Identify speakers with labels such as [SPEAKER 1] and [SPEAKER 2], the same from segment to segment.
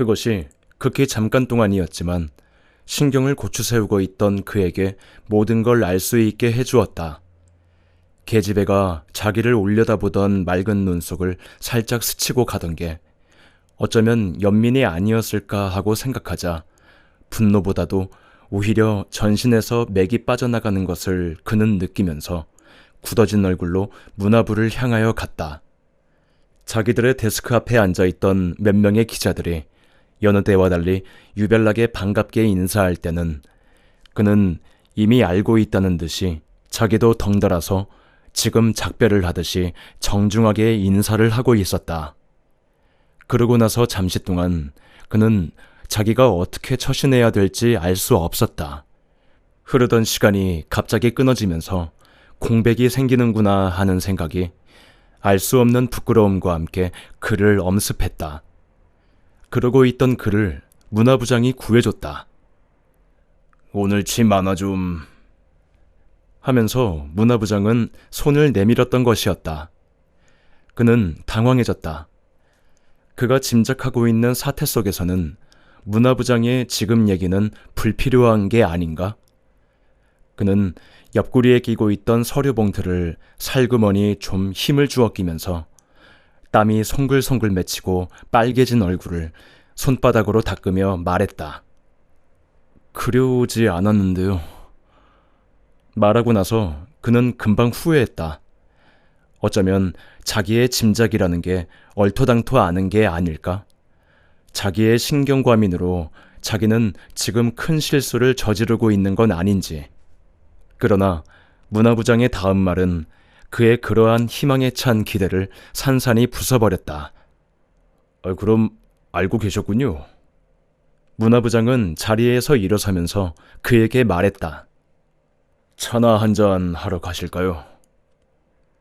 [SPEAKER 1] 그것이 극히 잠깐 동안이었지만 신경을 고추세우고 있던 그에게 모든 걸 알 수 있게 해주었다. 계집애가 자기를 올려다보던 맑은 눈속을 살짝 스치고 가던 게 어쩌면 연민이 아니었을까 하고 생각하자 분노보다도 오히려 전신에서 맥이 빠져나가는 것을 그는 느끼면서 굳어진 얼굴로 문화부를 향하여 갔다. 자기들의 데스크 앞에 앉아있던 몇 명의 기자들이 여느 때와 달리 유별나게 반갑게 인사할 때는 그는 이미 알고 있다는 듯이 자기도 덩달아서 지금 작별을 하듯이 정중하게 인사를 하고 있었다. 그러고 나서 잠시 동안 그는 자기가 어떻게 처신해야 될지 알 수 없었다. 흐르던 시간이 갑자기 끊어지면서 공백이 생기는구나 하는 생각이 알 수 없는 부끄러움과 함께 그를 엄습했다. 그러고 있던 그를 문화부장이 구해줬다. 오늘 치 만화 좀... 하면서 문화부장은 손을 내밀었던 것이었다. 그는 당황해졌다. 그가 짐작하고 있는 사태 속에서는 문화부장의 지금 얘기는 불필요한 게 아닌가? 그는 옆구리에 끼고 있던 서류 봉투를 살그머니 좀 힘을 주어 끼면서 땀이 송글송글 맺히고 빨개진 얼굴을 손바닥으로 닦으며 말했다. 그려오지 않았는데요. 말하고 나서 그는 금방 후회했다. 어쩌면 자기의 짐작이라는 게 얼토당토 아는 게 아닐까? 자기의 신경과민으로 자기는 지금 큰 실수를 저지르고 있는 건 아닌지. 그러나 문화부장의 다음 말은 그의 그러한 희망에 찬 기대를 산산이 부숴버렸다. 그럼 알고 계셨군요. 문화부장은 자리에서 일어서면서 그에게 말했다. 차나 한잔 하러 가실까요?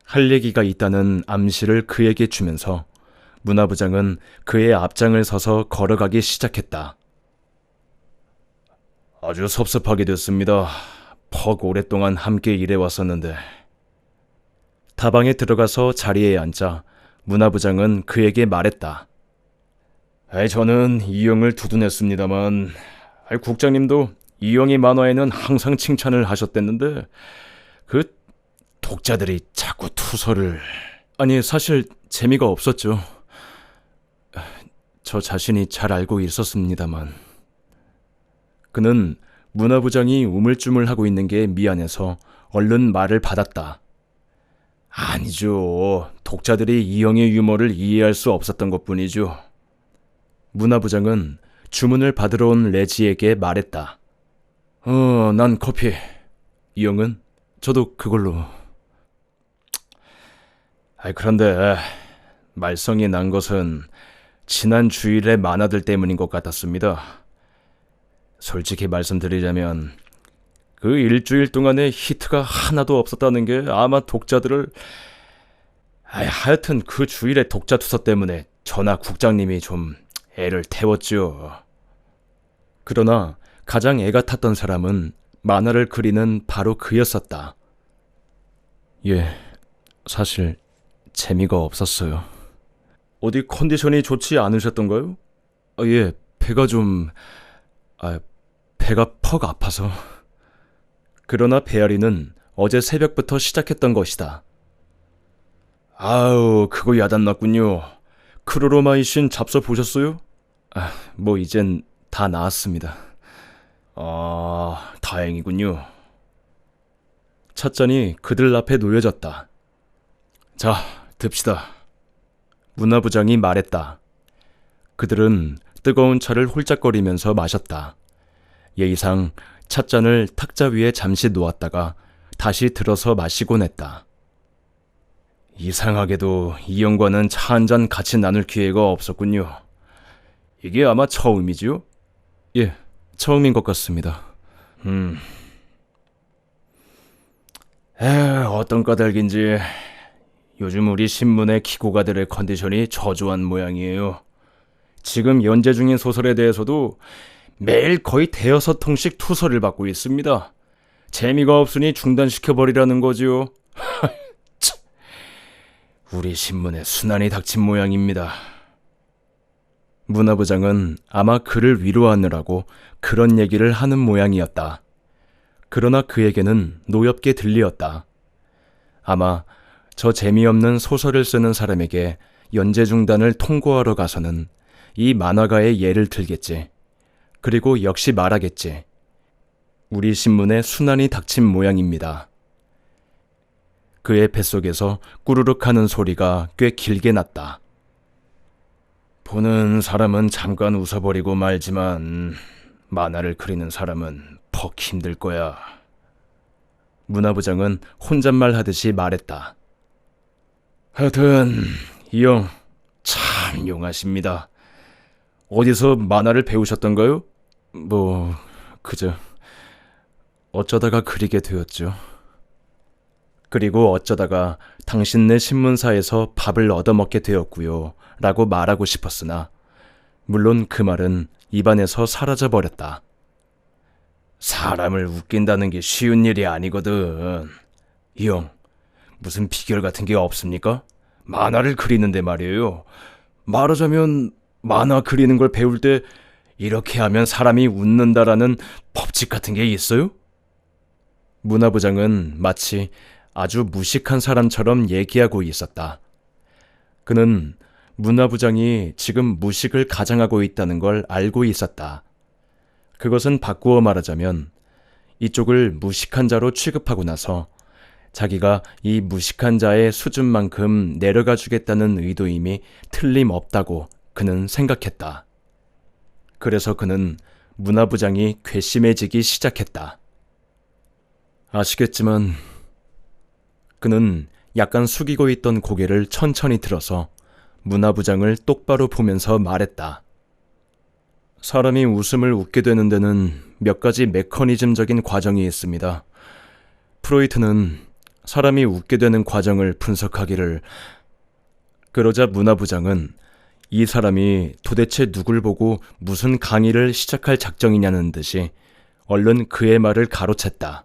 [SPEAKER 1] 할 얘기가 있다는 암시를 그에게 주면서 문화부장은 그의 앞장을 서서 걸어가기 시작했다. 아주 섭섭하게 됐습니다. 퍽 오랫동안 함께 일해왔었는데. 다방에 들어가서 자리에 앉자 문화부장은 그에게 말했다. 저는 이영을 두둔했습니다만 국장님도 이영의 만화에는 항상 칭찬을 하셨댔는데 그 독자들이 자꾸 투서를... 아니, 사실 재미가 없었죠. 저 자신이 잘 알고 있었습니다만. 그는 문화부장이 우물쭈물하고 있는 게 미안해서 얼른 말을 받았다. 아니죠. 독자들이 이영의 유머를 이해할 수 없었던 것뿐이죠. 문화부장은 주문을 받으러 온 레지에게 말했다. 난 커피. 이영은? 저도 그걸로. 그런데 말썽이 난 것은 지난 주일의 만화들 때문인 것 같았습니다. 솔직히 말씀드리자면 그 일주일 동안에 히트가 하나도 없었다는 게 아마 독자들을... 하여튼 그 주일의 독자 투서 때문에 저나 국장님이 좀 애를 태웠죠. 그러나 가장 애가 탔던 사람은 만화를 그리는 바로 그였었다. 사실 재미가 없었어요. 어디 컨디션이 좋지 않으셨던가요? 배가 좀... 배가 퍽 아파서. 그러나 배앓이는 어제 새벽부터 시작했던 것이다. 그거 야단났군요. 크로로마이신 잡서 보셨어요? 이젠 다 나았습니다. 다행이군요. 찻잔이 그들 앞에 놓여졌다. 자, 듭시다. 문화부장이 말했다. 그들은 뜨거운 차를 홀짝거리면서 마셨다. 예의상 찻잔을 탁자 위에 잠시 놓았다가 다시 들어서 마시곤 했다. 이상하게도 이영과는 차 한잔 같이 나눌 기회가 없었군요. 이게 아마 처음이지요? 처음인 것 같습니다. 어떤 까닭인지 요즘 우리 신문의 기고가들의 컨디션이 저조한 모양이에요. 지금 연재 중인 소설에 대해서도 매일 거의 대여섯 통씩 투서를 받고 있습니다. 재미가 없으니 중단시켜버리라는 거지요. 우리 신문에 순환이 닥친 모양입니다. 문화부장은 아마 그를 위로하느라고 그런 얘기를 하는 모양이었다. 그러나 그에게는 노엽게 들리었다. 아마 저 재미없는 소설을 쓰는 사람에게 연재중단을 통고하러 가서는 이 만화가의 예를 들겠지. 그리고 역시 말하겠지. 우리 신문에 순환이 닥친 모양입니다. 그의 뱃속에서 꾸르륵 하는 소리가 꽤 길게 났다. 보는 사람은 잠깐 웃어버리고 말지만 만화를 그리는 사람은 퍽 힘들 거야. 문화부장은 혼잣말 하듯이 말했다. 하여튼 이 형 참 용하십니다. 어디서 만화를 배우셨던가요? 그저 어쩌다가 그리게 되었죠. 그리고 어쩌다가 당신네 신문사에서 밥을 얻어먹게 되었고요 라고 말하고 싶었으나 물론 그 말은 입안에서 사라져버렸다. 사람을 웃긴다는 게 쉬운 일이 아니거든. 이 형, 무슨 비결 같은 게 없습니까? 만화를 그리는데 말이에요. 말하자면 만화 그리는 걸 배울 때 이렇게 하면 사람이 웃는다라는 법칙 같은 게 있어요? 문화부장은 마치 아주 무식한 사람처럼 얘기하고 있었다. 그는 문화부장이 지금 무식을 가장하고 있다는 걸 알고 있었다. 그것은 바꾸어 말하자면 이쪽을 무식한 자로 취급하고 나서 자기가 이 무식한 자의 수준만큼 내려가 주겠다는 의도임이 틀림없다고 그는 생각했다. 그래서 그는 문화부장이 괘씸해지기 시작했다. 아시겠지만 그는 약간 숙이고 있던 고개를 천천히 들어서 문화부장을 똑바로 보면서 말했다. 사람이 웃음을 웃게 되는 데는 몇 가지 메커니즘적인 과정이 있습니다. 프로이트는 사람이 웃게 되는 과정을 분석하기를. 그러자 문화부장은 이 사람이 도대체 누굴 보고 무슨 강의를 시작할 작정이냐는 듯이 얼른 그의 말을 가로챘다.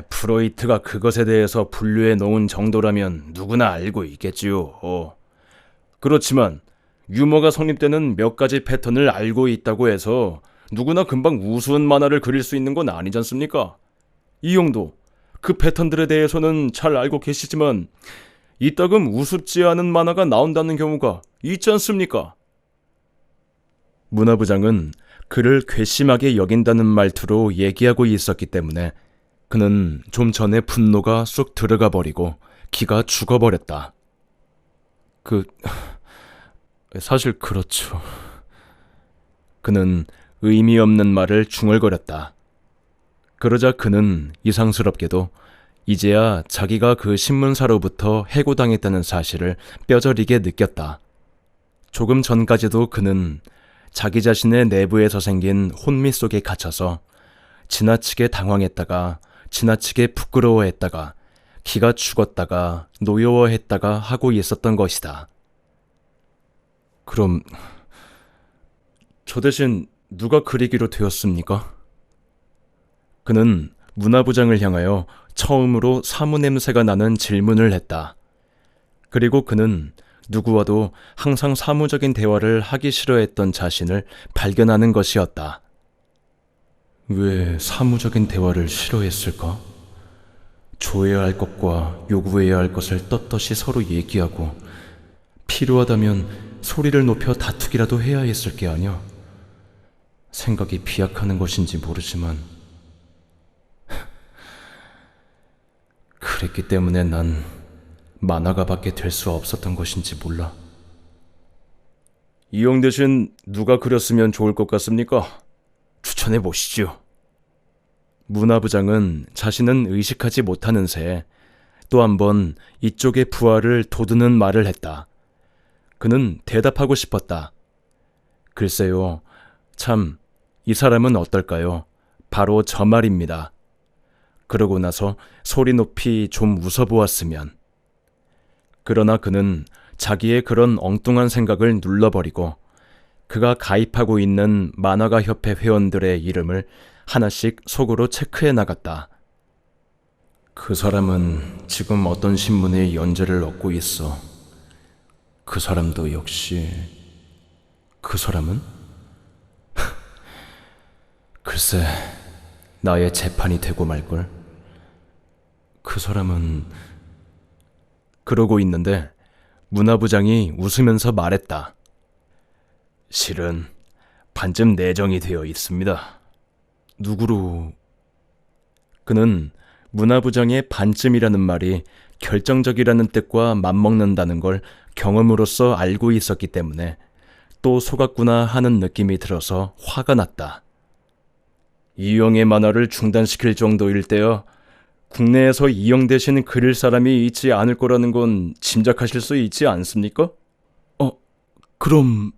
[SPEAKER 1] 프로이트가 그것에 대해서 분류해 놓은 정도라면 누구나 알고 있겠지요. 그렇지만 유머가 성립되는 몇 가지 패턴을 알고 있다고 해서 누구나 금방 우스운 만화를 그릴 수 있는 건 아니지 않습니까? 이 형도 그 패턴들에 대해서는 잘 알고 계시지만 이따금 우습지 않은 만화가 나온다는 경우가 있지 않습니까? 문화부장은 그를 괘씸하게 여긴다는 말투로 얘기하고 있었기 때문에 그는 좀 전에 분노가 쑥 들어가 버리고 기가 죽어버렸다. 사실 그렇죠. 그는 의미 없는 말을 중얼거렸다. 그러자 그는 이상스럽게도 이제야 자기가 그 신문사로부터 해고당했다는 사실을 뼈저리게 느꼈다. 조금 전까지도 그는 자기 자신의 내부에서 생긴 혼미 속에 갇혀서 지나치게 당황했다가 지나치게 부끄러워했다가 기가 죽었다가 노여워했다가 하고 있었던 것이다. 그럼 저 대신 누가 그리기로 되었습니까? 그는 문화부장을 향하여 처음으로 사무 냄새가 나는 질문을 했다. 그리고 그는 누구와도 항상 사무적인 대화를 하기 싫어했던 자신을 발견하는 것이었다. 왜 사무적인 대화를 싫어했을까? 조해야 할 것과 요구해야 할 것을 떳떳이 서로 얘기하고 필요하다면 소리를 높여 다투기라도 해야 했을 게 아니야. 생각이 비약하는 것인지 모르지만 그랬기 때문에 난 만화가밖에 될 수 없었던 것인지 몰라. 이 형 대신 누가 그렸으면 좋을 것 같습니까? 추천해 보시죠. 문화부장은 자신은 의식하지 못하는 새에 또 한 번 이쪽의 부하를 돋우는 말을 했다. 그는 대답하고 싶었다. 글쎄요, 참, 이 사람은 어떨까요? 바로 저 말입니다. 그러고 나서 소리 높이 좀 웃어보았으면. 그러나 그는 자기의 그런 엉뚱한 생각을 눌러버리고 그가 가입하고 있는 만화가 협회 회원들의 이름을 하나씩 속으로 체크해 나갔다. 그 사람은 지금 어떤 신문에 연재를 얻고 있어. 그 사람도 역시 그 사람은? 글쎄, 나의 재판이 되고 말걸. 그 사람은... 그러고 있는데 문화부장이 웃으면서 말했다. 실은 반쯤 내정이 되어 있습니다. 누구로? 그는 문화부장의 반쯤이라는 말이 결정적이라는 뜻과 맞먹는다는 걸 경험으로써 알고 있었기 때문에 또 속았구나 하는 느낌이 들어서 화가 났다. 이영의 만화를 중단시킬 정도일 때야 국내에서 이영 대신 그릴 사람이 있지 않을 거라는 건 짐작하실 수 있지 않습니까? 그럼...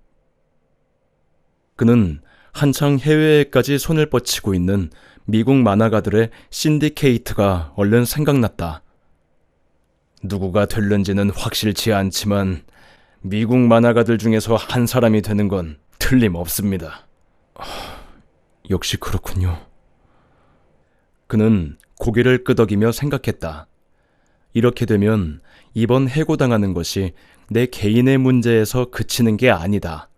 [SPEAKER 1] 그는 한창 해외에까지 손을 뻗치고 있는 미국 만화가들의 신디케이트가 얼른 생각났다. 누구가 될는지는 확실치 않지만 미국 만화가들 중에서 한 사람이 되는 건 틀림없습니다. 역시 그렇군요. 그는 고개를 끄덕이며 생각했다. 이렇게 되면 이번 해고당하는 것이 내 개인의 문제에서 그치는 게 아니다.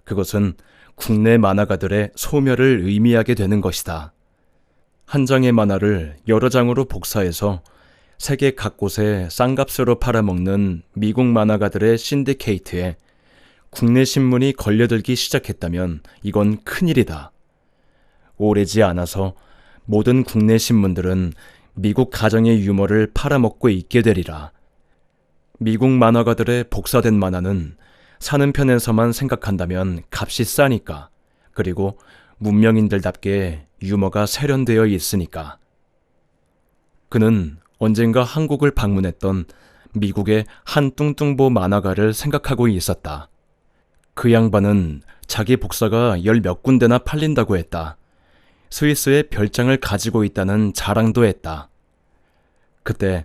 [SPEAKER 1] 그것은 국내 만화가들의 소멸을 의미하게 되는 것이다. 한 장의 만화를 여러 장으로 복사해서 세계 각곳에 싼값으로 팔아먹는 미국 만화가들의 신디케이트에 국내 신문이 걸려들기 시작했다면 이건 큰일이다. 오래지 않아서 모든 국내 신문들은 미국 가정의 유머를 팔아먹고 있게 되리라. 미국 만화가들의 복사된 만화는 사는 편에서만 생각한다면 값이 싸니까, 그리고 문명인들답게 유머가 세련되어 있으니까. 그는 언젠가 한국을 방문했던 미국의 한 뚱뚱보 만화가를 생각하고 있었다. 그 양반은 자기 복사가 열 몇 군데나 팔린다고 했다. 스위스에 별장을 가지고 있다는 자랑도 했다. 그때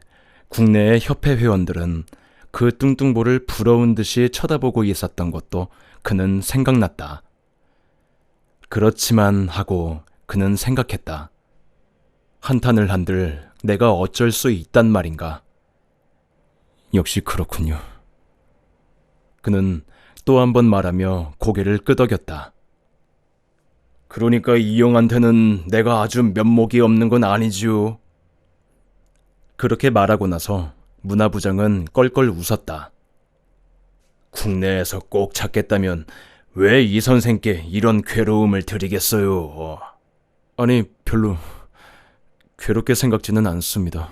[SPEAKER 1] 국내의 협회 회원들은 그 뚱뚱보를 부러운 듯이 쳐다보고 있었던 것도 그는 생각났다. 그렇지만 하고 그는 생각했다. 한탄을 한들 내가 어쩔 수 있단 말인가. 역시 그렇군요. 그는 또 한 번 말하며 고개를 끄덕였다. 그러니까 이영한테는 내가 아주 면목이 없는 건 아니지요. 그렇게 말하고 나서 문화부장은 껄껄 웃었다. 국내에서 꼭 찾겠다면 왜 이 선생께 이런 괴로움을 드리겠어요? 아니, 별로 괴롭게 생각지는 않습니다.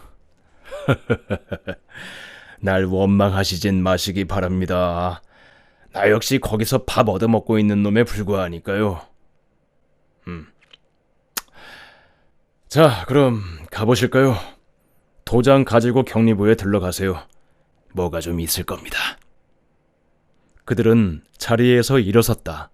[SPEAKER 1] 날 원망하시진 마시기 바랍니다. 나 역시 거기서 밥 얻어먹고 있는 놈에 불과하니까요. 자, 그럼 가보실까요? 도장 가지고 격리부에 들러가세요. 뭐가 좀 있을 겁니다. 그들은 자리에서 일어섰다.